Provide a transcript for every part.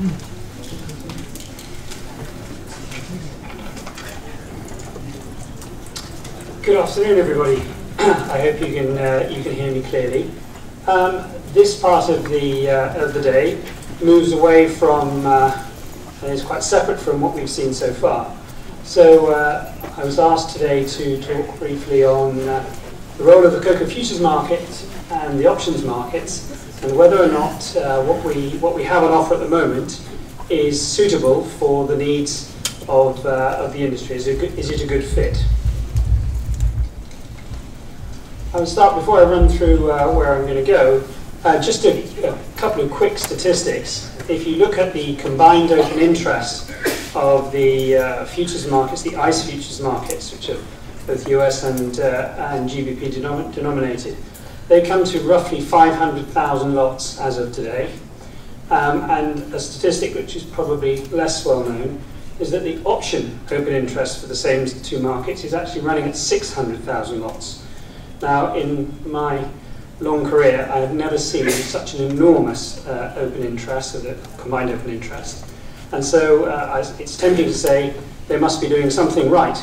Good afternoon, everybody. I hope you can hear me clearly. This part of the day moves away from and is quite separate from what we've seen so far. So I was asked today to talk briefly on the role of the cocoa futures market and the options markets, and whether or not what we have on offer at the moment is suitable for the needs of the industry. Is it a good fit? I will start, before I run through where I'm going to go, just a couple of quick statistics. If you look at the combined open interest of the futures markets, the ICE futures markets, which are both US and GBP denominated, they come to roughly 500,000 lots as of today. And a statistic which is probably less well known is that the option open interest for the same two markets is actually running at 600,000 lots. Now, in my long career, I have never seen such an enormous open interest, or the combined open interest. And so it's tempting to say they must be doing something right.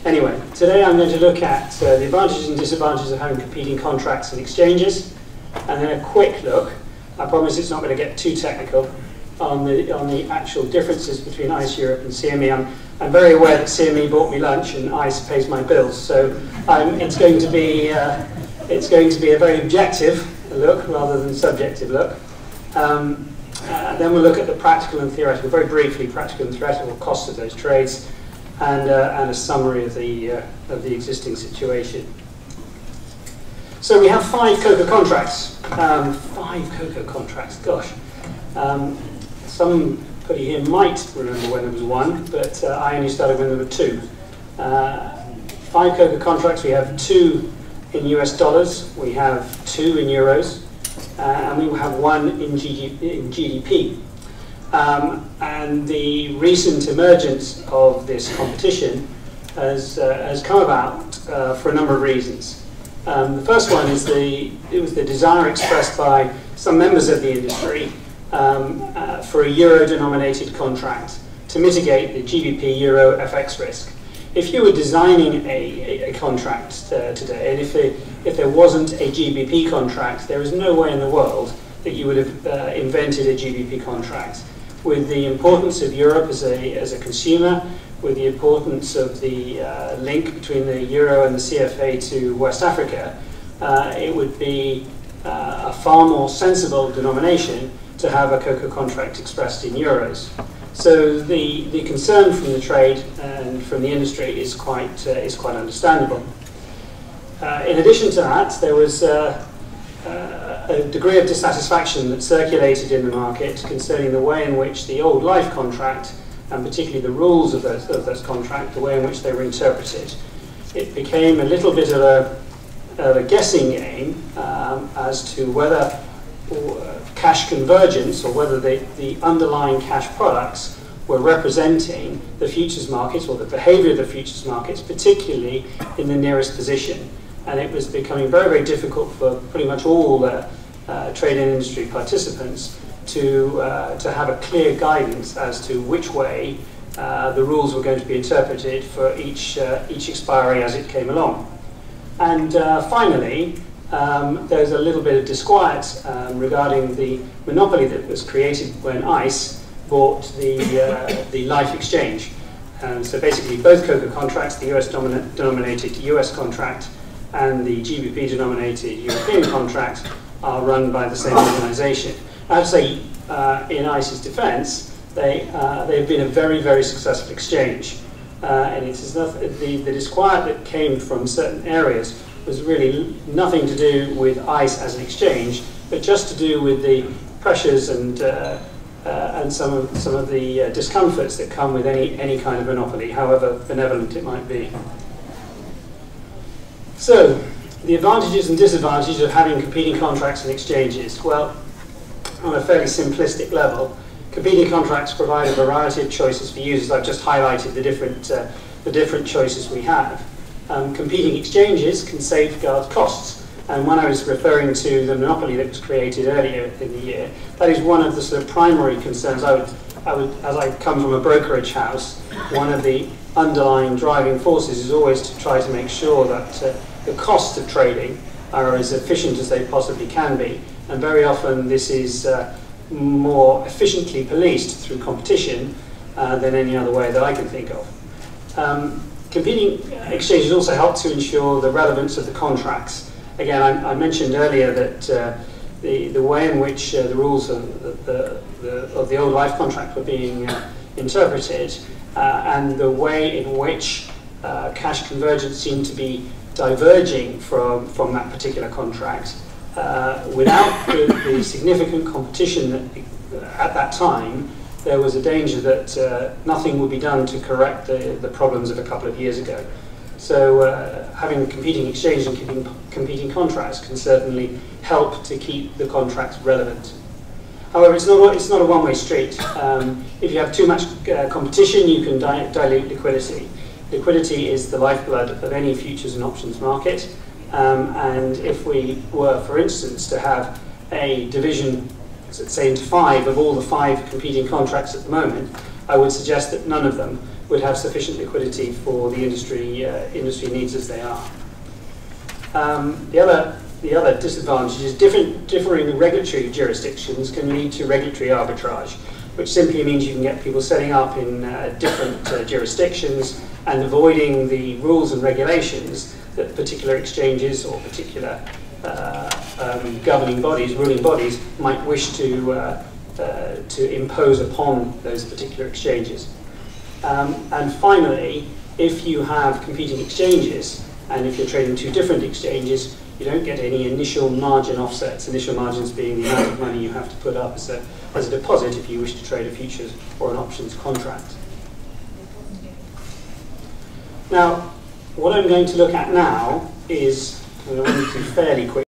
Anyway, today I'm going to look at the advantages and disadvantages of having competing contracts and exchanges, and then a quick look, I promise it's not going to get too technical, on the actual differences between ICE Europe and CME. I'm very aware that CME bought me lunch and ICE pays my bills, so it's going to be a very objective look rather than subjective look. Then we'll look at the practical and theoretical, very briefly, practical and theoretical costs of those trades, and a summary of the existing situation. So we have 5 cocoa contracts. 5 cocoa contracts, gosh. Somebody here might remember when there was 1, but I only started when there were 2. 5 cocoa contracts. We have 2 in US dollars, we have 2 in euros, and we have 1 in GDP. And the recent emergence of this competition has come about for a number of reasons. The first one is it was the desire expressed by some members of the industry for a euro-denominated contract to mitigate the GBP-euro FX risk. If you were designing a contract today, and if there wasn't a GBP contract, there is no way in the world that you would have invented a GBP contract. With the importance of Europe as a consumer, with the importance of the link between the euro and the CFA to West Africa, it would be a far more sensible denomination to have a cocoa contract expressed in euros. So the concern from the trade and from the industry is quite understandable. In addition to that, there was a degree of dissatisfaction that circulated in the market concerning the way in which the old life contract, and particularly the rules of those contracts, the way in which they were interpreted. It became a little bit of a guessing game as to whether cash convergence, or whether the underlying cash products were representing the futures markets, or the behavior of the futures markets, particularly in the nearest position. And it was becoming very, very difficult for pretty much all trade and industry participants to have a clear guidance as to which way the rules were going to be interpreted for each expiry as it came along. And finally, there's a little bit of disquiet regarding the monopoly that was created when ICE bought the life exchange. So basically both cocoa contracts, the US denominated US contract and the GBP denominated European contract, are run by the same organisation. I have to say, in ICE's defence, they've been a very, very successful exchange. And it is the disquiet that came from certain areas was really nothing to do with ICE as an exchange, but just to do with the pressures and some of the discomforts that come with any kind of monopoly, however benevolent it might be. So, the advantages and disadvantages of having competing contracts and exchanges. Well, on a fairly simplistic level, competing contracts provide a variety of choices for users. I've just highlighted the different choices we have. Competing exchanges can safeguard costs. And when I was referring to the monopoly that was created earlier in the year, that is one of the sort of primary concerns. I would, as I come from a brokerage house, one of the underlying driving forces is always to try to make sure that the costs of trading are as efficient as they possibly can be. And very often this is more efficiently policed through competition than any other way that I can think of. Competing exchanges also help to ensure the relevance of the contracts. Again, I mentioned earlier that the way in which the rules of the old life contract were being interpreted and the way in which cash convergence seemed to be diverging from that particular contract, without the significant competition at that time, there was a danger that nothing would be done to correct the problems of a couple of years ago. So having competing exchanges and competing contracts can certainly help to keep the contracts relevant. However, it's not a one-way street. If you have too much competition, you can dilute liquidity. Liquidity is the lifeblood of any futures and options market. And if we were, for instance, to have a division, say, into 5 of all the 5 competing contracts at the moment, I would suggest that none of them would have sufficient liquidity for the industry needs as they are. The other disadvantage is differing regulatory jurisdictions can lead to regulatory arbitrage, which simply means you can get people setting up in different jurisdictions and avoiding the rules and regulations that particular exchanges or particular governing bodies, ruling bodies, might wish to impose upon those particular exchanges. And finally, if you have competing exchanges, and if you're trading 2 different exchanges, you don't get any initial margin offsets, initial margins being the amount of money you have to put up as a deposit if you wish to trade a futures or an options contract. Now, what I'm going to look at now is, I'm going to be fairly quick,